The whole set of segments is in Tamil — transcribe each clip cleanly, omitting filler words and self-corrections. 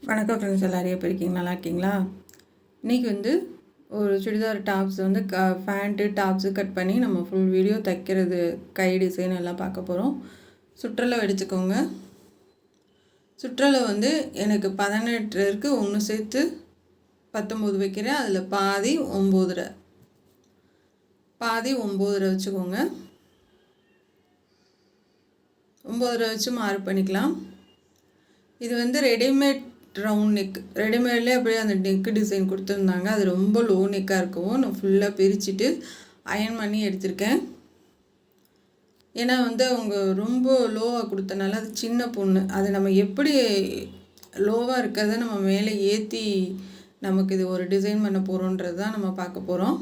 வணக்கம் ஃப்ரெண்ட்ஸ், எல்லோரும் எப்படி இருக்கீங்க? நல்லா இருக்கீங்களா? இன்றைக்கி வந்து ஒரு சுடிதார் டாப்ஸ் வந்து ஃபேண்ட்டு டாப்ஸு கட் பண்ணி நம்ம ஃபுல் வீடியோ தைக்கிறது கை டிசைன் எல்லாம் பார்க்க போகிறோம். சுற்றளவு எடுத்துக்கோங்க. சுற்றளவு வந்து எனக்கு 18 இருக்குது, ஒன்று சேர்த்து 19 வைக்கிறேன். அதில் பாதி 9.5 வச்சுக்கோங்க. 9.5 வச்சு மார்க் பண்ணிக்கலாம். இது வந்து ரெடிமேட் ரவுண்ட் நெக், ரெடிமேட்லேயே அப்படியே அந்த நெக்கு டிசைன் கொடுத்துருந்தாங்க. அது ரொம்ப லோ நெக்காக இருக்கவும் நான் ஃபுல்லாக பிரிச்சுட்டு அயன் பண்ணி எடுத்திருக்கேன். ஏன்னா வந்து அவங்க ரொம்ப லோவாக கொடுத்தனால அது சின்ன பொண்ணு, அது நம்ம எப்படி லோவாக இருக்கிறத நம்ம மேலே ஏற்றி நமக்கு இது ஒரு டிசைன் பண்ண போகிறோன்றது தான் நம்ம பார்க்க போகிறோம்.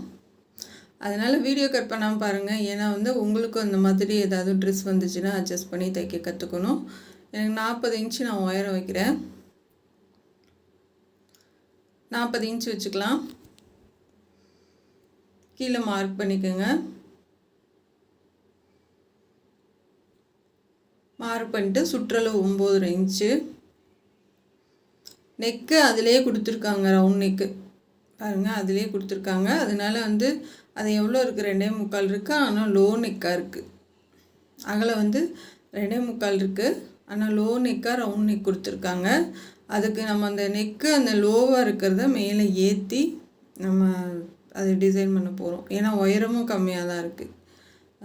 அதனால் வீடியோ கட் பண்ணாமல் பாருங்கள். ஏன்னா வந்து உங்களுக்கும் அந்த மாதிரி ஏதாவது ட்ரெஸ் வந்துச்சுன்னா அட்ஜஸ்ட் பண்ணி தைக்க கற்றுக்கணும். எனக்கு 40 இன்ச்சு நான் உயரம் வைக்கிறேன். 40 இன்ச்சு வச்சுக்கலாம். கீழே மார்க் பண்ணிக்கோங்க. மார்க் பண்ணிட்டு சுற்றளவு 9.5 இன்ச்சு. நெக்கு அதிலே கொடுத்துருக்காங்க, ரவுண்ட் நெக்கு பாருங்கள், அதிலே கொடுத்துருக்காங்க. அதனால வந்து அது எவ்வளோ இருக்குது, 2.25 இருக்குது. ஆனால் லோ நெக்காக இருக்குது. அகலை வந்து 2.25 இருக்குது. ஆனால் லோ நெக்காக ரவுண்ட் நெக் கொடுத்துருக்காங்க. அதுக்கு நம்ம அந்த நெக்கு அந்த லோவாக இருக்கிறத மேலே ஏற்றி நம்ம அது டிசைன் பண்ண போகிறோம். ஏன்னா உயரமும் கம்மியாக தான் இருக்குது.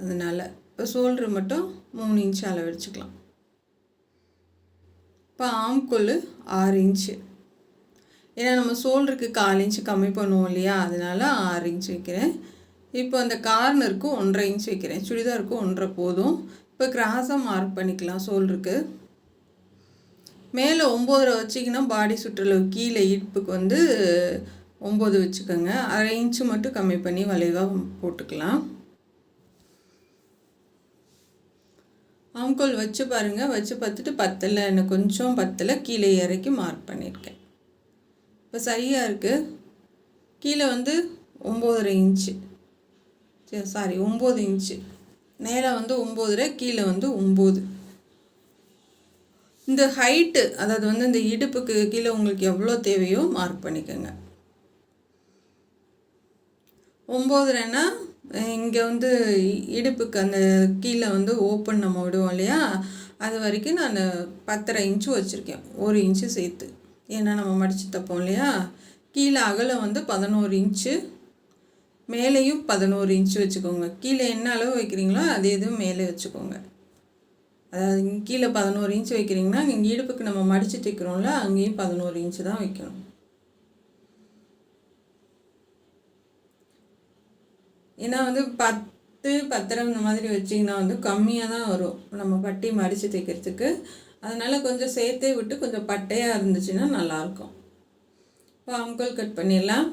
அதனால் இப்போ ஷோல்ட்ரு மட்டும் 3 இன்ச்சு அளவு வச்சுக்கலாம். இப்போ ஆம்கொல் 6 இன்ச்சு. ஏன்னா நம்ம ஷோல்டருக்கு 4 இன்ச்சு கம்மி பண்ணுவோம் இல்லையா, அதனால் 6 இன்ச்சு வைக்கிறேன். இப்போ அந்த கார்னருக்கு 1.5 இன்ச்சு வைக்கிறேன். சுடிதாருக்கு 1.5 போதும். இப்போ கிராஸாக மார்க் பண்ணிக்கலாம். ஷோல்டருக்கு மேலே 9.5 வச்சிங்கன்னா பாடி சுற்றளவு கீழே இடுப்புக்கு வந்து 9 வச்சுக்கோங்க. 1/2 இன்ச்சு மட்டும் கம்மி பண்ணி வளைவாக போட்டுக்கலாம். ஆம்கோல் வச்சு பாருங்கள், வச்சு பார்த்துட்டு பத்தலை, எனக்கு கொஞ்சம் பத்தலை, கீழே இறக்கி மார்க் பண்ணியிருக்கேன். இப்போ சரியாக இருக்குது. கீழே வந்து 9.5 இன்ச்சு, சாரி 9 இன்ச்சு. மேலே வந்து 9.5, கீழே வந்து 9. இந்த ஹைட்டு, அதாவது வந்து இந்த இடுப்புக்கு கீழே உங்களுக்கு எவ்வளோ தேவையோ மார்க் பண்ணிக்கோங்க. 9.5னா இங்கே வந்து இடுப்புக்கு அந்த கீழே வந்து ஓப்பன் நம்ம விடுவோம் இல்லையா, அது வரைக்கும் நான் 10.5 இன்ச்சு வச்சுருக்கேன், 1 இன்ச்சு சேர்த்து. ஏன்னா நம்ம மடித்து தைப்போம் இல்லையா. கீழே அகலம் வந்து 11 இன்ச்சு, மேலேயும் 11 இன்ச்சு வச்சுக்கோங்க. கீழே என்ன அளவு வைக்கிறீங்களோ அதே இதுவும் மேலே வச்சுக்கோங்க. அதாவது இங்கே கீழே 11 இன்ச்சு வைக்கிறீங்கன்னா இங்கே இடுப்புக்கு நம்ம மடித்து தைக்கிறோம்ல, அங்கேயும் 11 இன்ச்சு தான் வைக்கணும். ஏன்னா வந்து 10, 10.5 இந்த மாதிரி வச்சிங்கன்னா வந்து கம்மியாக தான் வரும் நம்ம பட்டி மடித்து தைக்கிறதுக்கு. அதனால் கொஞ்சம் சேர்த்தே விட்டு கொஞ்சம் பட்டையாக இருந்துச்சுன்னா நல்லாயிருக்கும். இப்போ ஆம்கோல் கட் பண்ணிடலாம்.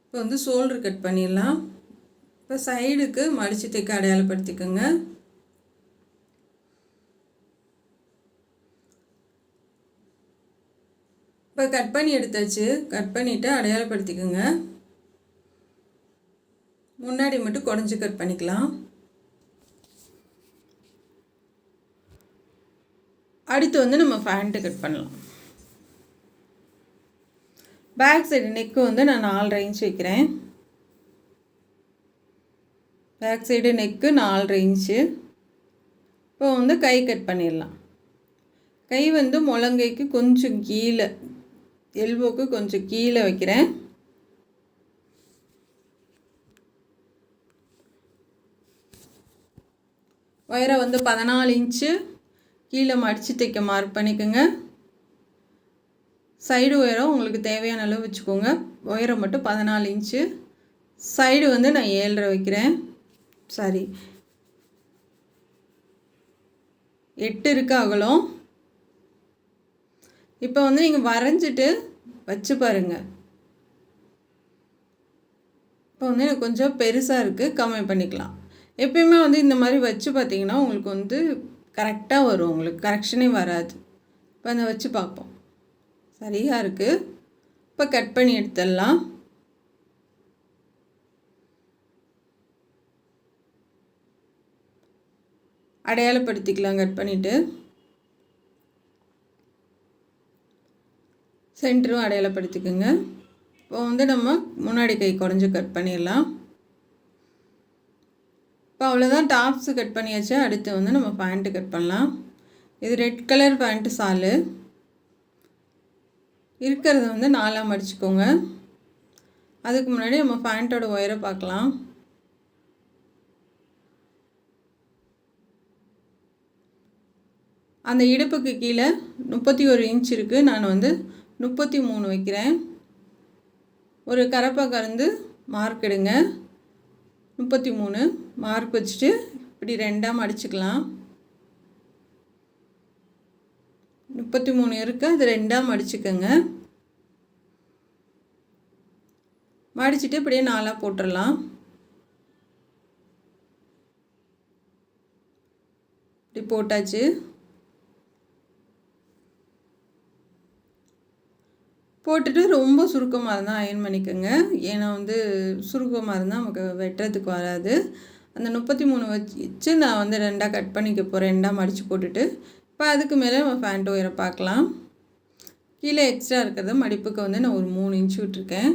இப்போ வந்து ஷோல்டர் கட் பண்ணிடலாம். இப்போ சைடுக்கு மடித்து தைக்க அடையாளப்படுத்திக்கோங்க. இப்போ கட் பண்ணி எடுத்தாச்சு. கட் பண்ணிவிட்டு அடையாளப்படுத்திக்கோங்க. முன்னாடி மட்டும் குடஞ்சி கட் பண்ணிக்கலாம். அடுத்து வந்து நம்ம ஃபேண்ட்டு கட் பண்ணலாம். பேக் சைடு நெக்கு வந்து நான் 4.5 இன்ச்சு வைக்கிறேன். Back side neck 4.5 inch. இப்போ வந்து கை கட் பண்ணிடலாம். கை வந்து முழங்கைக்கு கொஞ்சம் கீழே, எல்போக்கு கொஞ்சம் கீழே வைக்கிறேன். உயரம் வந்து 14 இன்ச்சு. கீழே மடித்து தைக்க மார்க் பண்ணிக்கோங்க. சைடு உயரம் உங்களுக்கு தேவையான அளவு வச்சுக்கோங்க. உயரம் மட்டும் 14 இன்ச்சு. சைடு வந்து நான் 7.5 வைக்கிறேன். சாரி 8 இருக்கு அகலம். இப்போ வந்து நீங்கள் வரைஞ்சிட்டு வச்சு பாருங்கள். இப்போ வந்து எனக்கு கொஞ்சம் பெருசாக இருக்குது, கம்மி பண்ணிக்கலாம். எப்பயுமே வந்து இந்த மாதிரி வச்சு பார்த்தீங்கன்னா உங்களுக்கு வந்து கரெக்டாக வரும், உங்களுக்கு கரெக்ஷனே வராது. இப்போ அதை வச்சு பார்ப்போம். சரியாக இருக்குது. இப்போ கட் பண்ணி எடுத்துடலாம். அடையாளப்படுத்திக்கலாம் கட் பண்ணிவிட்டு. சென்டரும் அடையாளப்படுத்திக்கோங்க. இப்போ வந்து நம்ம முன்னாடி கை குறைஞ்சி கட் பண்ணிடலாம். இப்போ அவ்வளோதான், டாப்ஸு கட் பண்ணியாச்சு. அடுத்து வந்து நம்ம பேண்ட்டு கட் பண்ணலாம். இது ரெட் கலர் பேண்ட்டு சாலு இருக்கிறத வந்து 4ஆக மடிச்சுக்கோங்க. அதுக்கு முன்னாடி நம்ம பேண்ட்டோட ஒயரை பார்க்கலாம். அந்த இடுப்புக்கு கீழே 31 இன்ச் இருக்குது. நான் வந்து 33 வைக்கிறேன். ஒரு கரப்பை கறந்து மார்க் எடுங்க. 33 மார்க் வச்சுட்டு இப்படி 2ஆக மடிச்சுக்கலாம். 33 இருக்குது, அது 2ஆக மடிச்சுக்கோங்க. மடிச்சுட்டு இப்படியே 4ஆக போட்டுடலாம். இப்படி போட்டாச்சு. போட்டுட்டு ரொம்ப சுருக்கமாக இருந்தால் அயர்ன் பண்ணிக்கோங்க. ஏன்னா வந்து சுருக்கமாக இருந்தால் நமக்கு வெட்டுறதுக்கு வராது. அந்த 33 வச்சு நான் வந்து 2ஆக கட் பண்ணிக்க போகிறேன். 2ஆக மடித்து போட்டுட்டு இப்போ அதுக்கு மேலே நம்ம பேண்ட் ஒயரை பார்க்கலாம். கீழே எக்ஸ்ட்ரா இருக்கிறத மடிப்புக்கு வந்து நான் ஒரு 3 இன்ச் விட்டுருக்கேன்.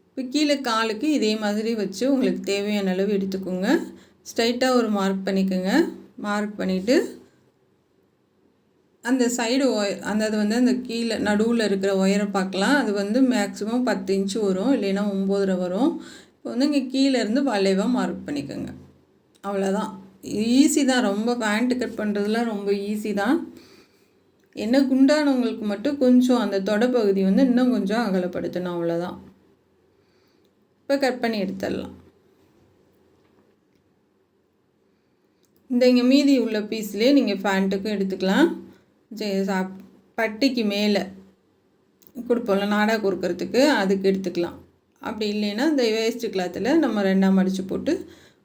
இப்போ கீழே காலுக்கு இதே மாதிரி வச்சு உங்களுக்கு தேவையான அளவு எடுத்துக்கோங்க. ஸ்ட்ரைட்டாக ஒரு மார்க் பண்ணிக்கோங்க. மார்க் பண்ணிவிட்டு அந்த சைடு அந்த வந்து அந்த கீழே நடுவில் இருக்கிற ஒயரை பார்க்கலாம். அது வந்து மேக்ஸிமம் 10 இன்ச்சு வரும், இல்லைன்னா 9.5 வரும். இப்போ வந்து இங்கே கீழேருந்து வளைவாக மார்க் பண்ணிக்கோங்க. அவ்வளோதான், ஈஸி தான். ரொம்ப பேண்ட் கட் பண்ணுறதுலாம் ரொம்ப ஈஸி தான். என்ன குண்டானவங்களுக்கு மட்டும் கொஞ்சம் அந்த தொடைப்பகுதி வந்து இன்னும் கொஞ்சம் அகலப்படுத்தணும், அவ்வளோதான். இப்போ கட் பண்ணி எடுத்துடலாம். இந்த இங்கே மீதி உள்ள பீஸ்லேயே நீங்கள் பேண்ட்டுக்கும் எடுத்துக்கலாம். பட்டிக்கு மேலே கொடுப்போம்ல நாடா கொடுக்கறதுக்கு, அதுக்கு எடுத்துக்கலாம். அப்படி இல்லைன்னா இந்த வேஸ்ட்டு கிளாத்தில் நம்ம 2ஆக மடித்து போட்டு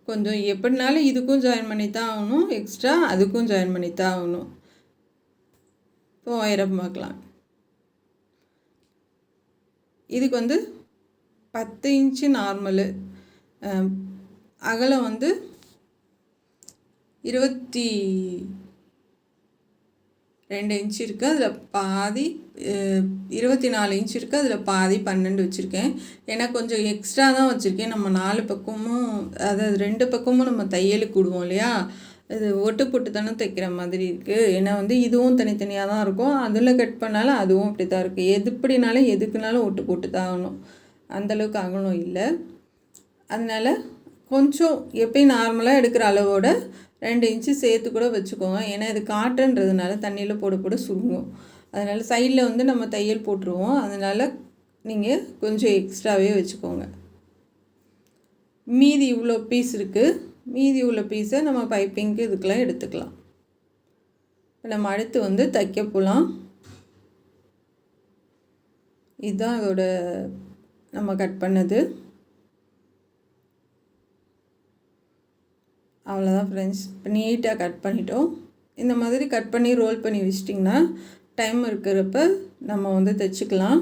கொஞ்சம் எப்படினாலும் இதுக்கும் ஜாயின் பண்ணி தான் ஆகணும், எக்ஸ்ட்ரா அதுக்கும் ஜாயின் பண்ணி தான் ஆகணும். இப்போ ஒயரை பார்க்கலாம். இதுக்கு வந்து 10 இன்ச்சு நார்மலு, அகலம் வந்து 22 இன்ச் இருக்குது. அதில் பாதி 24 இன்ச் இருக்குது. அதில் பாதி 12 வச்சுருக்கேன். ஏன்னா கொஞ்சம் எக்ஸ்ட்ரா தான் வச்சுருக்கேன். நம்ம 4 பக்கமும், அதாவது 2 பக்கமும் நம்ம தையலுக்கு விடுவோம் இல்லையா, இது ஒட்டு போட்டு தானே தைக்கிற மாதிரி இருக்குது. ஏன்னா வந்து இதுவும் தனித்தனியாக தான் இருக்கும். அதில் கட் பண்ணாலும் அதுவும் அப்படி தான் இருக்குது. எப்படினாலும் எதுக்குனாலும் ஒட்டு போட்டு தான் ஆகணும். அந்தளவுக்கு அகலம் இல்லை. அதனால் கொஞ்சம் எப்பயும் நார்மலாக எடுக்கிற அளவோட 2 இன்ச்சு சேர்த்து கூட வச்சுக்கோங்க. ஏன்னா இது காட்டுன்றதுனால தண்ணியில் போட போட சுருங்கும். அதனால் சைடில் வந்து நம்ம தையல் போட்டுருவோம். அதனால் நீங்கள் கொஞ்சம் எக்ஸ்ட்ராவே வச்சுக்கோங்க. மீதி இவ்வளோ பீஸ் இருக்குது. மீதி உள்ள பீஸை நம்ம பைப்பிங்க்கு இதுக்கெல்லாம் எடுத்துக்கலாம். இப்போ நம்ம அடுத்து வந்து தைக்க போகலாம். இதுதான் அதோட நம்ம கட் பண்ணது. அவ்வளோதான் ஃப்ரெண்ட்ஸ். இப்போ நீட்டாக கட் பண்ணிட்டோம். இந்த மாதிரி கட் பண்ணி ரோல் பண்ணி வச்சிட்டிங்கன்னா டைம் இருக்கிறப்ப நம்ம வந்து தைச்சிக்கலாம்.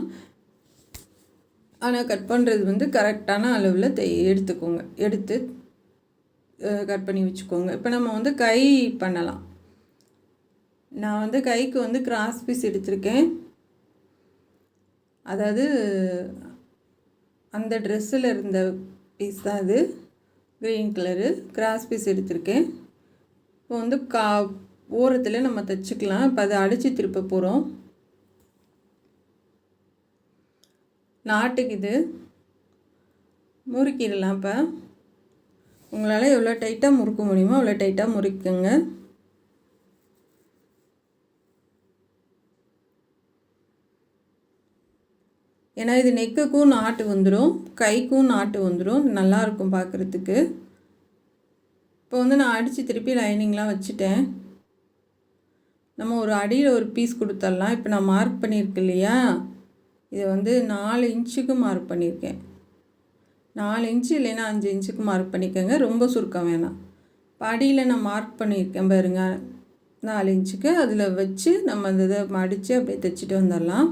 ஆனால் கட் பண்ணுறது வந்து கரெக்டான அளவில் எடுத்துக்கோங்க. எடுத்து கட் பண்ணி வச்சுக்கோங்க. இப்போ நம்ம வந்து கை பண்ணலாம். நான் வந்து கைக்கு வந்து கிராஸ் பீஸ் எடுத்திருக்கேன். அதாவது அந்த ட்ரெஸ்ஸில் இருந்த பீஸ் தான் இது, க்ரீன் கலரு கிராஸ் பீஸ் எடுத்திருக்கேன். இப்போ வந்து ஓரத்தில் நம்ம தைச்சிக்கலாம். இப்போ அதை அடித்து திருப்ப போகிறோம். நாட்டுக்கு இது முறுக்கிடலாம். இப்போ உங்களால் எவ்வளோ டைட்டாக முறுக்க முடியுமோ அவ்வளோ டைட்டாக முறுக்குங்க. ஏன்னா இது நெக்குக்கும் நாட்டு வந்துடும், கைக்கும் நாட்டு வந்துடும், நல்லாயிருக்கும் பார்க்குறதுக்கு. இப்போ வந்து நான் அடித்து திருப்பி லைனிங்லாம் வச்சுட்டேன். நம்ம ஒரு அடியில் ஒரு பீஸ் கொடுத்துடலாம். இப்போ நான் மார்க் பண்ணியிருக்கேன் இல்லையா, இதை வந்து 4 இன்ச்சுக்கு மார்க் பண்ணியிருக்கேன். 4 இன்ச்சு இல்லைன்னா 5 இன்ச்சுக்கு மார்க் பண்ணிக்கோங்க. ரொம்ப சுருக்கம் வேணாம். இப்போ அடியில் நான் மார்க் பண்ணியிருக்கேன் பாருங்க, 4 இன்ச்சுக்கு. அதில் வச்சு நம்ம அந்த இதை மடித்து அப்படியே தைச்சிட்டு வந்துடலாம்.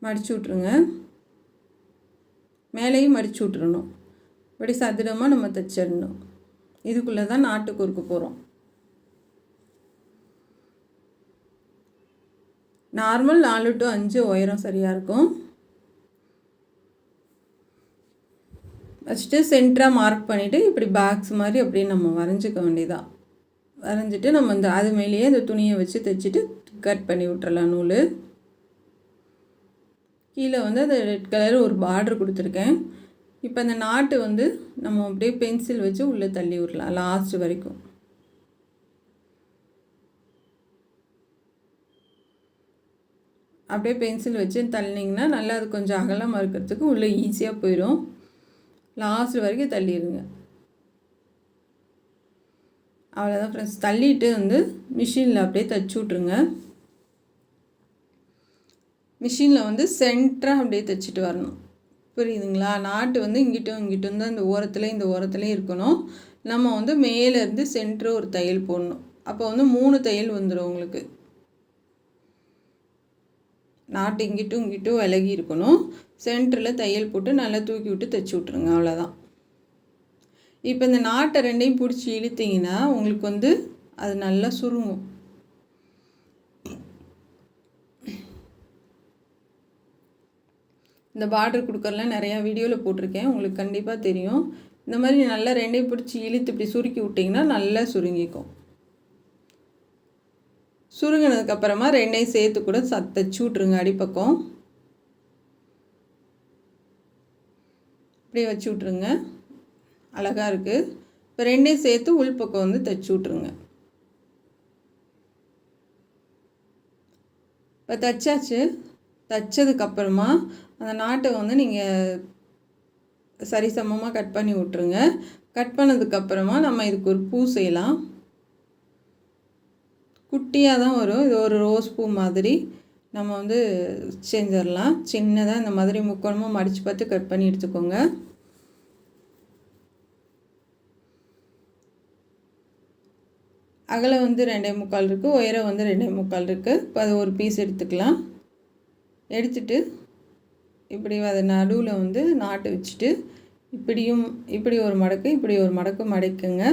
மடித்து விட்ருங்க. மேலேயும் மடித்து விட்றணும். இப்படி சதுரமாக நம்ம தைச்சிடணும். இதுக்குள்ளே தான் நாட்டு குறுக்க போகிறோம். நார்மல் 4 to 5 உயரம் சரியாக இருக்கும். வச்சுட்டு சென்டராக மார்க் பண்ணிவிட்டு இப்படி பாக்ஸ் மாதிரி அப்படியே நம்ம வரைஞ்சிக்க வேண்டியதான். வரைஞ்சிட்டு நம்ம இந்த அது மேலேயே இந்த துணியை வச்சு தைச்சிட்டு கட் பண்ணி விட்டுறலாம் நூல். கீழே வந்து அது ரெட் கலர் ஒரு பார்டர் கொடுத்துருக்கேன். இப்போ அந்த நாட்டு வந்து நம்ம அப்படியே பென்சில் வச்சு உள்ளே தள்ளி விடலாம் லாஸ்ட் வரைக்கும். அப்படியே பென்சில் வச்சு தள்ளினீங்கன்னா நல்லா அது கொஞ்சம் அகலமாக இருக்கிறதுக்கு உள்ளே ஈஸியாக போயிடும். லாஸ்ட் வரைக்கும் தள்ளிடுங்க. அவ்வளோதான் ஃப்ரெண்ட்ஸ். தள்ளிட்டு வந்து மிஷினில் அப்படியே தைச்சி விட்ருங்க. மிஷினில் வந்து சென்டராக அப்படியே தைச்சிட்டு வரணும். புரியுதுங்களா? நாட்டு வந்து இங்கிட்டும் தான் இந்த ஓரத்துலேயும் இருக்கணும். நம்ம வந்து மேலேருந்து சென்டரு ஒரு தையல் போடணும். அப்போ வந்து 3 தையல் வந்துடும் உங்களுக்கு. நாட்டு இங்கிட்டும் விலகி இருக்கணும். சென்டரில் தையல் போட்டு நல்லா தூக்கி விட்டு தைச்சி விட்ருங்க. அவ்வளோதான். இப்போ இந்த நாட்டை 2ஐயும் பிடிச்சி இழுத்திங்கன்னா உங்களுக்கு வந்து அது நல்லா சுருங்கும். இந்த பார்டர் கொடுக்கறலாம் நிறையா வீடியோவில் போட்டிருக்கேன், உங்களுக்கு கண்டிப்பாக தெரியும். இந்த மாதிரி நல்லா 2ஐயும் பிடிச்சி இழுத்து இப்படி சுருக்கி விட்டிங்கன்னா நல்லா சுருங்கிக்கும். சுருங்கினதுக்கப்புறமா 2ஐயும் சேர்த்து கூட தைச்சி விட்ருங்க. அடிப்பக்கம் இப்படி வச்சு விட்ருங்க. அழகாக இருக்குது. இப்போ 2ஐயும் சேர்த்து உள்பக்கம் வந்து தைச்சி விட்ருங்க. இப்போ தைச்சாச்சு. தைச்சதுக்கப்புறமா அந்த நாட்டை வந்து நீங்கள் சரிசமமாக கட் பண்ணி விட்ருங்க. கட் பண்ணதுக்கப்புறமா நம்ம இதுக்கு ஒரு பூ செய்யலாம். குட்டியாக தான் வரும். இது ஒரு ரோஸ் பூ மாதிரி நம்ம வந்து செஞ்சிடலாம். சின்னதாக இந்த மாதிரி முக்கோணமாக மடித்து பார்த்து கட் பண்ணி எடுத்துக்கோங்க. அகலம் வந்து 2.25 இருக்குது, உயரம் வந்து 2.25 இருக்குது. இப்போ அது ஒரு பீஸ் எடுத்துக்கலாம். எடுத்துட்டு இப்படி அதை நடுவில் வந்து நாட்டு வச்சுட்டு இப்படி ஒரு மடக்கு மடக்குங்க.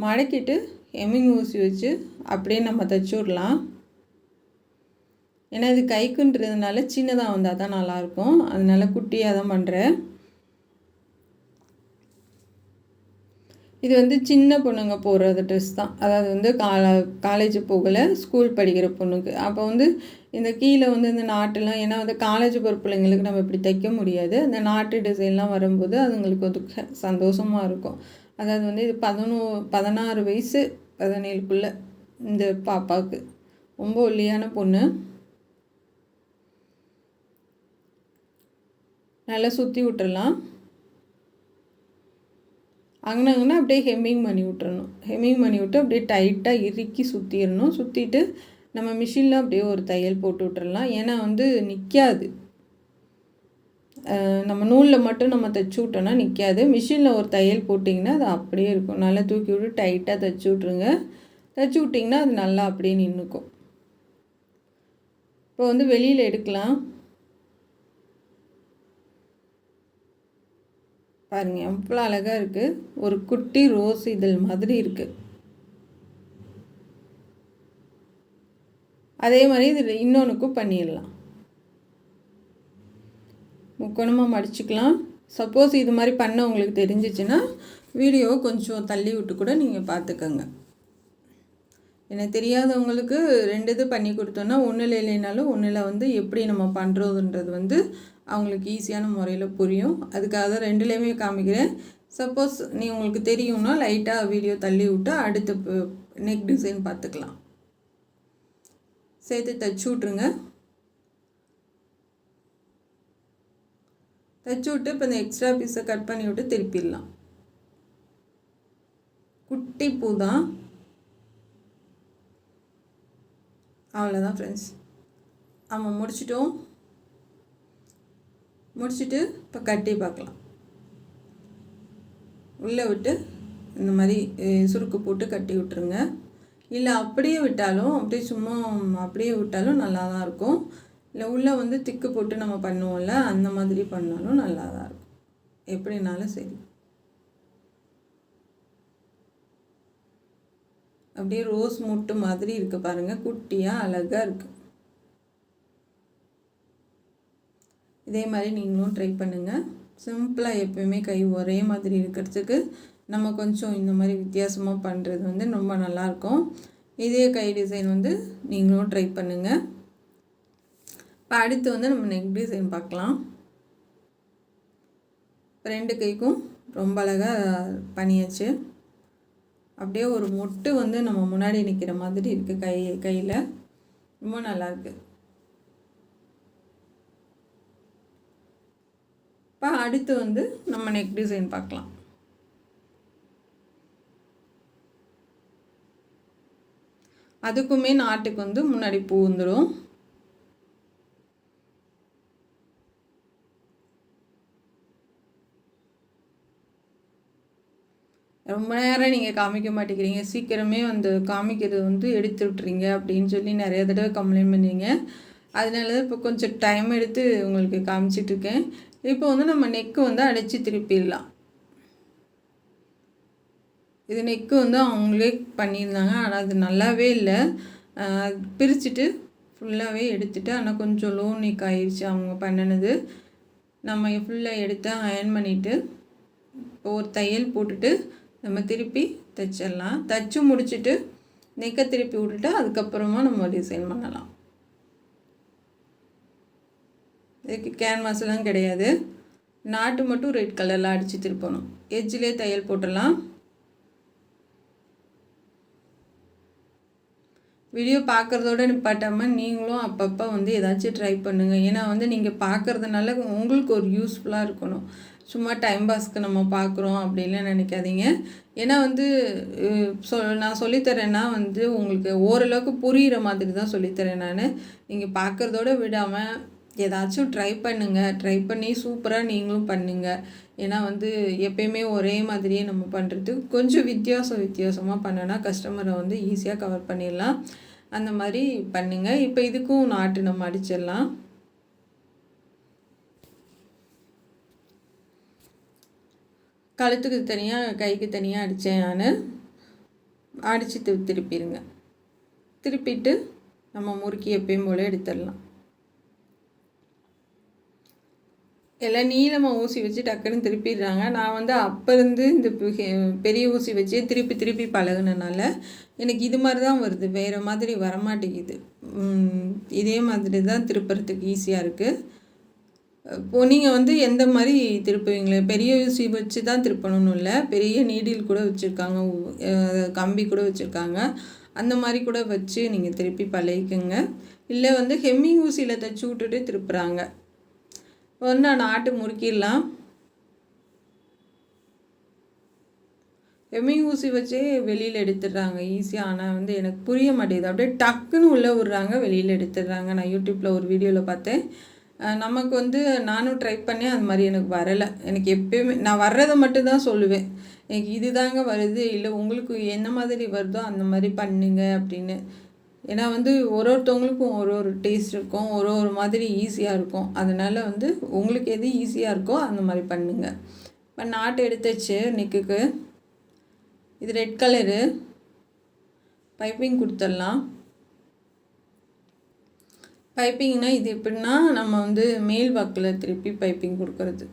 மடக்கிட்டு ஹெம்மிங் ஊசி வச்சு அப்படியே நம்ம தைச்சி விடலாம். ஏன்னா இது கைக்குன்றதுனால சின்னதாக வந்தால் தான் நல்லாயிருக்கும். அதனால் குட்டியாக தான் பண்ணுறேன். இது வந்து சின்ன பொண்ணுங்க போடுறது ட்ரெஸ் தான். அதாவது வந்து காலேஜ் போகலை, ஸ்கூல் படிக்கிற பொண்ணுக்கு. அப்போ வந்து இந்த கீழே வந்து இந்த நாட்டெல்லாம், ஏன்னா வந்து காலேஜ் போகிற பிள்ளைங்களுக்கு நம்ம இப்படி தைக்க முடியாது. அந்த நாட்டு டிசைன்லாம் வரும்போது அதுங்களுக்கு வந்து சந்தோஷமாக இருக்கும். அதாவது வந்து இது 16 வயசு 17க்குள்ளே இந்த பாப்பாவுக்கு. ரொம்ப ஒல்லியான பொண்ணு. நல்லா சுற்றி விட்டுறலாம். அங்கனங்கன்னா அப்படியே ஹெம்மிங் பண்ணி விட்டுறணும். ஹெம்மிங் பண்ணி விட்டு அப்படியே டைட்டாக இறுக்கி சுற்றிடணும். சுற்றிட்டு நம்ம மிஷினில் அப்படியே ஒரு தையல் போட்டு விட்டுறலாம். ஏன்னா வந்து நிற்காது. நம்ம நூலில் மட்டும் நம்ம தைச்சி விட்டோன்னா நிற்காது. மிஷினில் ஒரு தையல் போட்டிங்கன்னா அது அப்படியே இருக்கும். நல்லா தூக்கி விட்டு டைட்டாக தைச்சி விட்ருங்க. தைச்சி விட்டிங்கன்னா அது நல்லா அப்படியே நின்றுக்கும். இப்போ வந்து வெளியில் எடுக்கலாம். பாருங்கள் எவ்வளோ அழகாக இருக்குது. ஒரு குட்டி ரோஸ் இதழ் மாதிரி இருக்குது. அதே மாதிரி இது இன்னொன்றுக்கும் பண்ணிடலாம். முக்கோணமாக மடிச்சுக்கலாம். சப்போஸ் இது மாதிரி பண்ண உங்களுக்கு தெரிஞ்சிச்சுன்னா வீடியோவை கொஞ்சம் தள்ளி விட்டு கூட நீங்கள் பார்த்துக்கோங்க. எனக்கு தெரியாதவங்களுக்கு 2 இது பண்ணி கொடுத்தோன்னா ஒன்றில் இல்லைனாலும் ஒன்றில் வந்து எப்படி நம்ம பண்ணுறதுன்றது வந்து அவங்களுக்கு ஈஸியான முறையில் புரியும். அதுக்காக தான் 2லேயுமே காமிக்கிறேன். சப்போஸ் உங்களுக்கு தெரியும்னா லைட்டாக வீடியோ தள்ளி விட்டு அடுத்த நெக் டிசைன் பார்த்துக்கலாம். சேர்த்து தைச்சி விட்ருங்க. தைச்சி விட்டு இப்போ இந்த எக்ஸ்ட்ரா பீஸை கட் பண்ணி விட்டு திருப்பிடலாம். குட்டி பூ தான். அவ்வளோதான் ஃப்ரெண்ட்ஸ். ஆமாம், முடிச்சிட்டோம். முடிச்சுட்டு இப்போ கட்டி பார்க்கலாம். உள்ளே விட்டு இந்த மாதிரி சுருக்கு போட்டு கட்டி விட்டுருங்க. இல்லை அப்படியே விட்டாலும் அப்படியே விட்டாலும் நல்லா தான் இருக்கும். இல்லை உள்ளே வந்து திக்கு போட்டு நம்ம பண்ணுவோம்ல, அந்த மாதிரி பண்ணாலும் நல்லா தான் இருக்கும். எப்படினாலும் சரி. அப்படியே ரோஸ் முட்டு மாதிரி இருக்குது பாருங்கள். குட்டியாக அழகாக இருக்குது. இதே மாதிரி நீங்களும் ட்ரை பண்ணுங்கள். சிம்பிளாக எப்போயுமே கை ஒரே மாதிரி இருக்கிறதுக்கு நம்ம கொஞ்சம் இந்த மாதிரி வித்தியாசமாக பண்ணுறது வந்து ரொம்ப நல்லாயிருக்கும். இதே கை டிசைன் வந்து நீங்களும் ட்ரை பண்ணுங்கள். இப்போ அடுத்து வந்து நம்ம நெக் டிசைன் பார்க்கலாம். 2 கைக்கும் ரொம்ப அழகாக பண்ணியாச்சு. அப்படியே ஒரு மொட்டு வந்து நம்ம முன்னாடி நிற்கிற மாதிரி இருக்குது கையில். ரொம்ப நல்லாயிருக்கு. இப்போ அடுத்து வந்து நம்ம நெக் டிசைன் பார்க்கலாம். அதுக்குமே நாட்டுக்கு வந்து முன்னாடி பூ வந்துடும். ரொம்ப நேரம் நீங்கள் காமிக்க மாட்டேங்கிறீங்க, சீக்கிரமே வந்து காமிக்கிறது வந்து எடுத்து விட்றீங்க அப்படின்னு சொல்லி நிறைய தடவை கம்ப்ளைண்ட் பண்ணீங்க. அதனால தான் இப்போ கொஞ்சம் டைம் எடுத்து உங்களுக்கு காமிச்சிட்ருக்கேன். இப்போ வந்து நம்ம நெக்கு வந்து அடித்து திருப்பிடலாம். இது நெக்கு வந்து அவங்களே பண்ணியிருந்தாங்க, ஆனால் அது நல்லாவே இல்லை. பிரிச்சுட்டு ஃபுல்லாகவே எடுத்துகிட்டு, ஆனால் கொஞ்சம் லோ நெக் ஆயிடுச்சு அவங்க பண்ணினது. நம்ம ஃபுல்லாக எடுத்து அயர்ன் பண்ணிவிட்டு ஒரு தையல் போட்டுட்டு நம்ம திருப்பி தைச்சிடலாம். தைச்சி முடிச்சுட்டு நெக்கை திருப்பி விட்டுட்டு அதுக்கப்புறமா நம்ம டிசைன் பண்ணலாம். இதுக்கு கேன்வாஸ்லாம் கிடையாது, நாட்டு மட்டும் ரெட் கலரில் அடித்து திருப்பணும். எட்ஜிலே தையல் போட்டுடலாம். வீடியோ பார்க்குறதோட நிப்பாட்டாமல் நீங்களும் அப்பப்போ வந்து ஏதாச்சும் ட்ரை பண்ணுங்கள். ஏன்னா வந்து நீங்கள் பார்க்குறதுனால உங்களுக்கு ஒரு யூஸ்ஃபுல்லாக இருக்கணும். சும்மா டைம் பாஸ்க்கு நம்ம பார்க்குறோம் அப்படின்லாம் நினைக்காதீங்க. ஏன்னா வந்து நான் சொல்லித்தரேன்னா வந்து உங்களுக்கு ஓரளவுக்கு புரிகிற மாதிரி தான் சொல்லித்தரேன் நான். நீங்கள் பார்க்குறதோட விடாமல் ஏதாச்சும் ட்ரை பண்ணுங்கள். ட்ரை பண்ணி சூப்பராக நீங்களும் பண்ணுங்கள். ஏன்னா வந்து எப்பயுமே ஒரே மாதிரியே நம்ம பண்ணுறது கொஞ்சம் வித்தியாசமாக பண்ணோன்னா கஸ்டமரை வந்து ஈஸியாக கவர் பண்ணிடலாம். அந்த மாதிரி பண்ணுங்கள். இப்போ இதுக்கும் நாட்டு நம்ம அடிச்சிடலாம். கழுத்துக்கு தனியாக கைக்கு தனியாக அடித்தேன் நான். அடித்து திருப்பிடுங்க. திருப்பிட்டு நம்ம முறுக்கி எப்பயும் போல் எடுத்துடலாம். எல்லாம் நீளமாக ஊசி வச்சு டக்குன்னு திருப்பிடுறாங்க. நான் வந்து அப்போ இருந்து இந்த பெரிய ஊசி வச்சு திருப்பி பழகுனனால எனக்கு இது மாதிரி தான் வருது, வேறு மாதிரி வரமாட்டேங்குது. இதே மாதிரி தான் திருப்புறதுக்கு ஈஸியாக இருக்குது. இப்போது நீங்கள் வந்து எந்த மாதிரி திருப்புவீங்களே, பெரிய ஊசி வச்சு தான் திருப்பணும்னு இல்லை, பெரிய நீடில் கூட வச்சுருக்காங்க, கம்பி கூட வச்சுருக்காங்க. அந்த மாதிரி கூட வச்சு நீங்கள் திருப்பி பழகிக்கோங்க. இல்லை வந்து ஹெம்மிங் ஊசியில் தைச்சி விட்டுட்டு திருப்புறாங்க. இப்போ வந்து நான் நாட்டு முறுக்கிடலாம். ஹெம்மிங் ஊசி வச்சே வெளியில் எடுத்துடுறாங்க ஈஸியாக. ஆனால் வந்து எனக்கு புரிய மாட்டேங்குது, அப்படியே டக்குன்னு உள்ளே விட்றாங்க, வெளியில் எடுத்துடுறாங்க. நான் யூடியூப்பில் ஒரு வீடியோவில் பார்த்தேன். நமக்கு வந்து நானும் ட்ரை பண்ணேன், அது மாதிரி எனக்கு வரலை. எனக்கு எப்போயுமே நான் வர்றதை மட்டும்தான் சொல்லுவேன், எனக்கு இது தாங்க வருது, இல்லை உங்களுக்கு என்ன மாதிரி வருதோ அந்த மாதிரி பண்ணுங்க அப்படின்னு. ஏன்னா வந்து ஒருத்தவங்களுக்கும் ஒரு டேஸ்ட் இருக்கும், ஒரு மாதிரி ஈஸியாக இருக்கும். அதனால் வந்து உங்களுக்கு எது ஈஸியாக இருக்கோ அந்த மாதிரி பண்ணுங்கள். இப்போ நாட்டு எடுத்துச்சு நெக்குக்கு. இது ரெட் கலரு. பைப்பிங் கொடுத்துடலாம். பைப்பிங்னா இது எப்படின்னா நம்ம வந்து மேல் வாக்கில் திருப்பி பைப்பிங் கொடுக்கறது.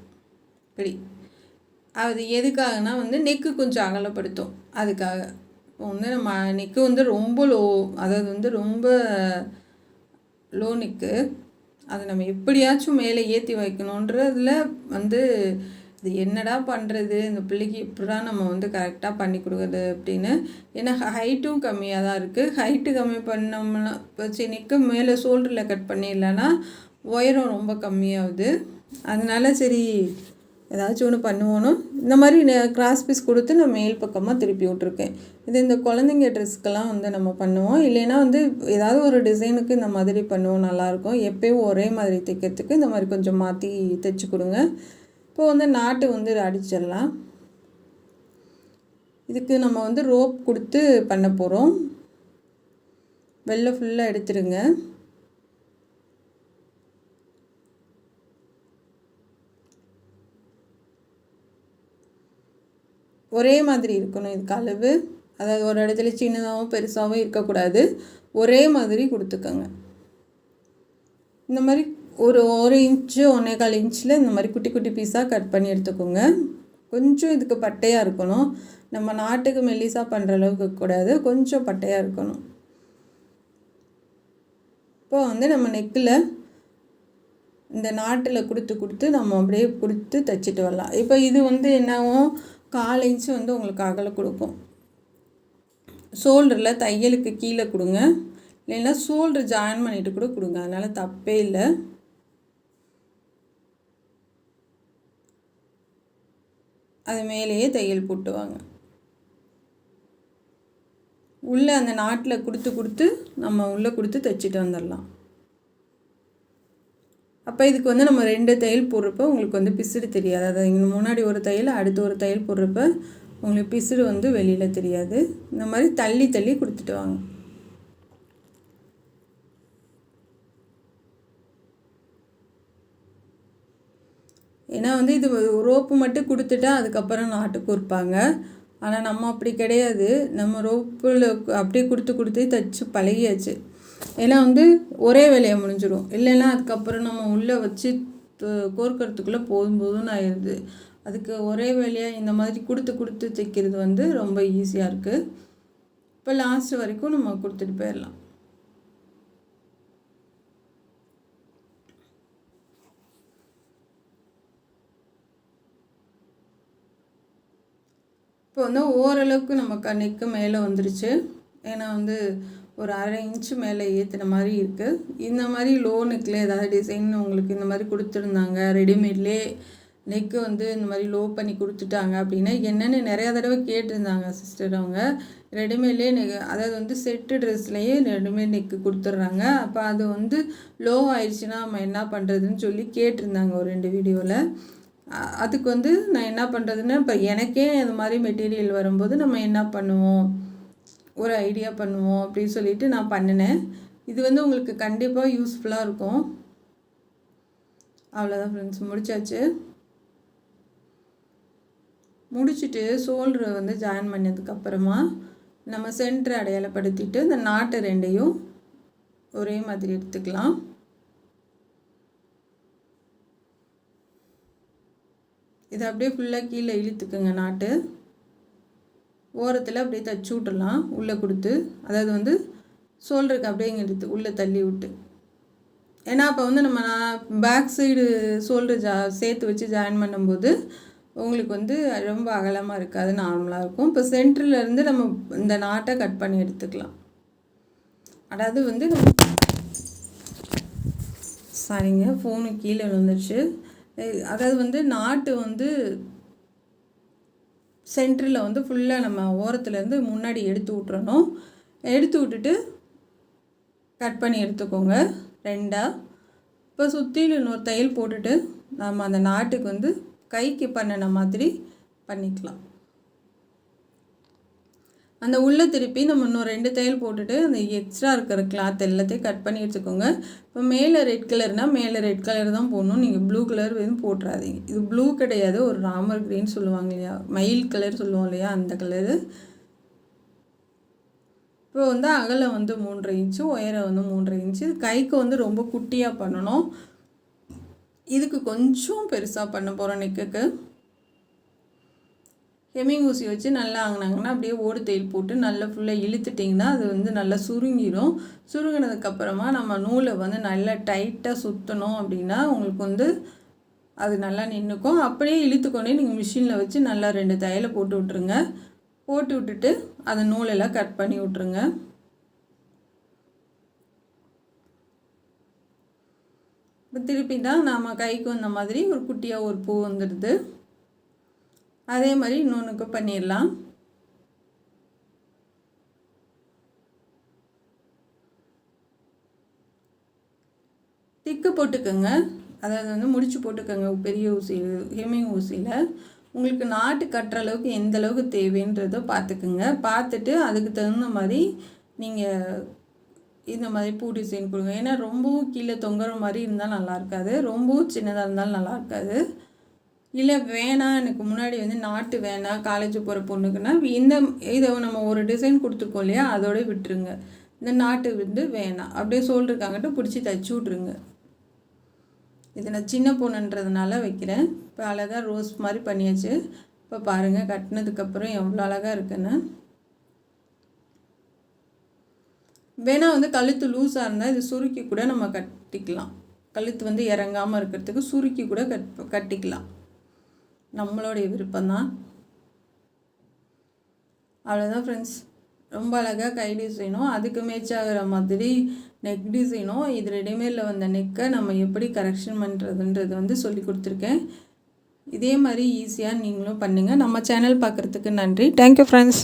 இப்படி அது எதுக்காகனா வந்து நெக்கு கொஞ்சம் அகலப்படுத்தும், அதுக்காக. இப்போ வந்து நம்ம நெக்கு வந்து ரொம்ப லோ, அதாவது வந்து ரொம்ப லோ நெக்கு, அதை நம்ம எப்படியாச்சும் மேலே ஏற்றி வைக்கணுன்றதில் வந்து இது என்னடா பண்ணுறது, இந்த பிள்ளைக்கு எப்படா நம்ம வந்து கரெக்டாக பண்ணி கொடுக்குறது அப்படின்னு. ஏன்னா ஹைட்டும் கம்மியாக தான் இருக்குது. ஹைட்டு கம்மி பண்ணோம்னா வச்சு நெக்கு மேலே ஷோல்டரில் கட் பண்ணிடலன்னா உயரம் ரொம்ப கம்மியாகுது. அதனால சரி ஏதாச்சும் ஒன்று பண்ணுவோன்னு இந்த மாதிரி கிராஸ் பீஸ் கொடுத்து நான் மேல் பக்கமாக திருப்பி விட்ருக்கேன். இது இந்த குழந்தைங்க ட்ரெஸ்க்கெல்லாம் வந்து நம்ம பண்ணுவோம். இல்லைன்னா வந்து ஏதாவது ஒரு டிசைனுக்கு இந்த மாதிரி பண்ணுவோம், நல்லாயிருக்கும். எப்போயும் ஒரே மாதிரி தைக்கிறதுக்கு இந்த மாதிரி கொஞ்சம் மாற்றி தைச்சி கொடுங்க. இப்போ வந்து நாட்டு வந்து அடிச்சிடலாம். இதுக்கு நம்ம வந்து ரோப் கொடுத்து பண்ண போகிறோம். வெள்ளை ஃபுல்லாக எடுத்துடுங்க. ஒரே மாதிரி இருக்கணும் இதுக்கு அளவு, அதாவது ஒரு இடத்துல சின்னதாகவும் பெருசாகவும் இருக்கக்கூடாது, ஒரே மாதிரி கொடுத்துக்கோங்க. இந்த மாதிரி ஒரு இன்ச்சு 1.25 இன்ச்சில் இந்த மாதிரி குட்டி குட்டி பீஸாக கட் பண்ணி எடுத்துக்கோங்க. கொஞ்சம் இதுக்கு பட்டையாக இருக்கணும். நம்ம நாட்டுக்கு மெல்லிஸாக பண்ணுற அளவுக்கு கூடாது, கொஞ்சம் பட்டையாக இருக்கணும். இப்போ வந்து நம்ம நெக்கில் இந்த நாட்டில் கொடுத்து நம்ம அப்படியே கொடுத்து தைச்சிட்டு வரலாம். இப்போ இது வந்து என்னாகும், 1/4 இன்ச்சு வந்து உங்களுக்கு அகலம் கொடுக்கும். ஷோல்டரில் தையலுக்கு கீழே கொடுங்க, இல்லைன்னா ஷோல்டர் ஜாயின் பண்ணிவிட்டு கூட கொடுங்க, அதனால் தப்பே இல்லை. அது மேலேயே தையல் போட்டுவாங்க. உள்ளே அந்த நாட்டில் கொடுத்து நம்ம உள்ளே கொடுத்து தைச்சிட்டு வந்துடலாம். அப்போ இதுக்கு வந்து நம்ம 2 தையல் போடுறப்ப உங்களுக்கு வந்து பிசுறு தெரியாது. அதாவது இங்கே முன்னாடி ஒரு தையல் அடுத்து ஒரு தையல் போடுறப்ப உங்களுக்கு பிசுறு வந்து வெளியில் தெரியாது. இந்த மாதிரி தள்ளி தள்ளி கொடுத்துட்டு வாங்க. ஏன்னா வந்து இது ரோப்பு மட்டும் கொடுத்துட்டா அதுக்கப்புறம் நாட்டு கோர்ப்பாங்க. ஆனால் நம்ம அப்படி கிடையாது, நம்ம ரோப்பில் அப்படியே கொடுத்து தைச்சி பழகியாச்சு. ஏன்னா வந்து ஒரே வேலையை முடிஞ்சிடும், இல்லைன்னா அதுக்கப்புறம் நம்ம உள்ளே வச்சு கோர்க்கறதுக்குள்ளே போதும்னு ஆயிடுது. அதுக்கு ஒரே வேலையாக இந்த மாதிரி கொடுத்து தைக்கிறது வந்து ரொம்ப ஈஸியாக இருக்குது. இப்போ லாஸ்ட் வரைக்கும் நம்ம கொடுத்துட்டு போயிடலாம். இப்போ வந்து ஓரளவுக்கு நம்ம நெக்கு மேலே வந்துருச்சு. ஏன்னா வந்து ஒரு 1/2 இன்ச்சு மேலே ஏற்றின மாதிரி இருக்குது. இந்த மாதிரி லோ நெக்கில் ஏதாவது டிசைன் உங்களுக்கு இந்த மாதிரி கொடுத்துருந்தாங்க, ரெடிமேட்லேயே நெக்கு வந்து இந்த மாதிரி லோ பண்ணி கொடுத்துட்டாங்க அப்படின்னா என்னென்னு நிறையா தடவை கேட்டிருந்தாங்க சிஸ்டர். அவங்க ரெடிமேட்லேயே அதாவது வந்து செட்டு ட்ரெஸ்லேயே ரெடிமேட் நெக்கு கொடுத்துட்றாங்க. அப்போ அது வந்து லோ ஆயிடுச்சுன்னா நம்ம என்ன பண்ணுறதுன்னு சொல்லி கேட்டிருந்தாங்க ஒரு 2 வீடியோவில். அதுக்கு வந்து நான் என்ன பண்ணுறதுன்னா, இப்போ எனக்கே அது மாதிரி மெட்டீரியல் வரும்போது நம்ம என்ன பண்ணுவோம், ஒரு ஐடியா பண்ணுவோம் அப்படின்னு சொல்லிட்டு நான் பண்ணினேன். இது வந்து உங்களுக்கு கண்டிப்பாக யூஸ்ஃபுல்லாக இருக்கும். அவ்வளோதான் ஃப்ரெண்ட்ஸ், முடிச்சாச்சு. முடிச்சுட்டு ஷோல்டரை வந்து ஜாயின் பண்ணதுக்கப்புறமா நம்ம சென்டரை அடையாளப்படுத்திட்டு இந்த நாட்டு 2ஐயும் ஒரே மாதிரி எடுத்துக்கலாம். இதை அப்படியே ஃபுல்லாக கீழே இழுத்துக்குங்க. நாட்டு ஓரத்தில் அப்படியே தச்சு விட்டுடலாம் உள்ளே கொடுத்து, அதாவது வந்து ஷோல்டருக்கு அப்படியே இங்கே உள்ளே தள்ளி விட்டு. ஏன்னா அப்போ வந்து நம்ம பேக் சைடு ஷோல்டர் சேர்த்து வச்சு ஜாயின் பண்ணும்போது உங்களுக்கு வந்து ரொம்ப அகலமாக இருக்காது, நார்மலாக இருக்கும். இப்போ சென்டர்லேருந்து நம்ம இந்த நாட்டை கட் பண்ணி எடுத்துக்கலாம். அதாவது வந்து சாரிங்க, ஃபோனு கீழே விழுந்துருச்சு. அதாவது வந்து நாட்டு வந்து சென்டரில் வந்து ஃபுல்லாக நம்ம ஓரத்துலேருந்து முன்னாடி எடுத்து விட்றணும். எடுத்து விட்டுட்டு கட் பண்ணி எடுத்துக்கோங்க 2ஆ. இப்போ சுற்றிலும் இன்னொரு தையல் போட்டுட்டு நம்ம அந்த நாட்டுக்கு வந்து கைக்கு பண்ணின மாதிரி பண்ணிக்கலாம். அந்த உள்ளே திருப்பி நம்ம இன்னும் 2 தையல் போட்டுட்டு அந்த எக்ஸ்ட்ரா இருக்கிற கிளாத் எல்லாத்தையும் கட் பண்ணி எடுத்துக்கோங்க. இப்போ மேலே ரெட் கலர்னால் மேலே ரெட் கலர் தான் போடணும், நீங்கள் ப்ளூ கலர் எதுவும் போட்டுறாதீங்க. இது ப்ளூ கிடையாது, ஒரு ராமர் க்ரீன் சொல்லுவாங்க இல்லையா, மயில் கலர் சொல்லுவோம் இல்லையா, அந்த கலரு. இப்போ வந்து அகலம் வந்து 3.5 இன்ச்சு, உயரம் வந்து 3.5 இன்ச்சு. கைக்கு வந்து ரொம்ப குட்டியாக பண்ணணும். இதுக்கு கொஞ்சம் பெருசாக பண்ண போகிறோம். நெக்குக்கு ஹெம்மிங் ஊசி வச்சு நல்லா ஆங்கினாங்கன்னா அப்படியே ஓடு தையல் போட்டு நல்லா ஃபுல்லாக இழுத்துட்டிங்கன்னா அது வந்து நல்லா சுருங்கிடும். சுருங்கினதுக்கப்புறமா நம்ம நூலை வந்து நல்லா டைட்டாக சுற்றணும் அப்படின்னா உங்களுக்கு வந்து அது நல்லா நின்றுக்கும். அப்படியே இழுத்துக்கொண்டே நீங்கள் மிஷினில் வச்சு நல்லா 2 தையலை போட்டு விட்ருங்க. போட்டு விட்டுட்டு அந்த நூலெல்லாம் கட் பண்ணி விட்ருங்க. இப்போ திருப்பி தான் நம்ம கைக்கு வந்த மாதிரி ஒரு குட்டியாக ஒரு பூ வந்துடுது. அதே மாதிரி இன்னொன்றுக்கு பண்ணிடலாம். திக்கு போட்டுக்கோங்க, அதாவது வந்து முடிச்சு போட்டுக்கோங்க பெரிய ஊசி ஹெம்மிங் ஊசியில். உங்களுக்கு நாட்டு கட்டுற அளவுக்கு எந்த அளவுக்கு தேவைன்றதை பார்த்துக்குங்க. பார்த்துட்டு அதுக்கு தகுந்த மாதிரி நீங்கள் இந்த மாதிரி பூ டிசைன் கொடுங்க. ஏன்னா ரொம்பவும் கீழே தொங்குற மாதிரி இருந்தால் நல்லா இருக்காது, ரொம்பவும் சின்னதாக இருந்தாலும் நல்லா இருக்காது. இல்லை வேணாம் எனக்கு முன்னாடி வந்து நாட்டு வேணாம் காலேஜ் போகிற பொண்ணுக்குன்னா இதை நம்ம ஒரு டிசைன் கொடுத்துருக்கோம் இல்லையா, அதோட விட்டுருங்க. இந்த நாட்டு வந்து வேணாம், அப்படியே ஷோல்டருக்காங்கட்டு பிடிச்சி தைச்சி விட்ருங்க. இது நான் சின்ன பொண்ணுன்றதுனால வைக்கிறேன். இப்போ அழகாக ரோஸ் மாதிரி பண்ணியாச்சு. இப்போ பாருங்கள் கட்டினதுக்கப்புறம் எவ்வளோ அழகாக இருக்குன்னு. வேணால் வந்து கழுத்து லூஸாக இருந்தால் இது சுருக்கி கூட நம்ம கட்டிக்கலாம். கழுத்து வந்து இறங்காமல் இருக்கிறதுக்கு சுருக்கி கூட கட்டிக்கலாம். நம்மளுடைய விருப்பம்தான். அவ்வளோதான் ஃப்ரெண்ட்ஸ். ரொம்ப அழகாக கை டிசைனும் அதுக்கு மேட்ச் ஆகிற மாதிரி நெக் டிசைனும் இது ரெடிமேடில் வந்த நெக்கை நம்ம எப்படி கரெக்ஷன் பண்ணுறதுன்றது வந்து சொல்லி கொடுத்துருக்கேன். இதே மாதிரி ஈஸியாக நீங்களும் பண்ணுங்கள். நம்ம சேனல் பார்க்குறதுக்கு நன்றி. Thank you friends.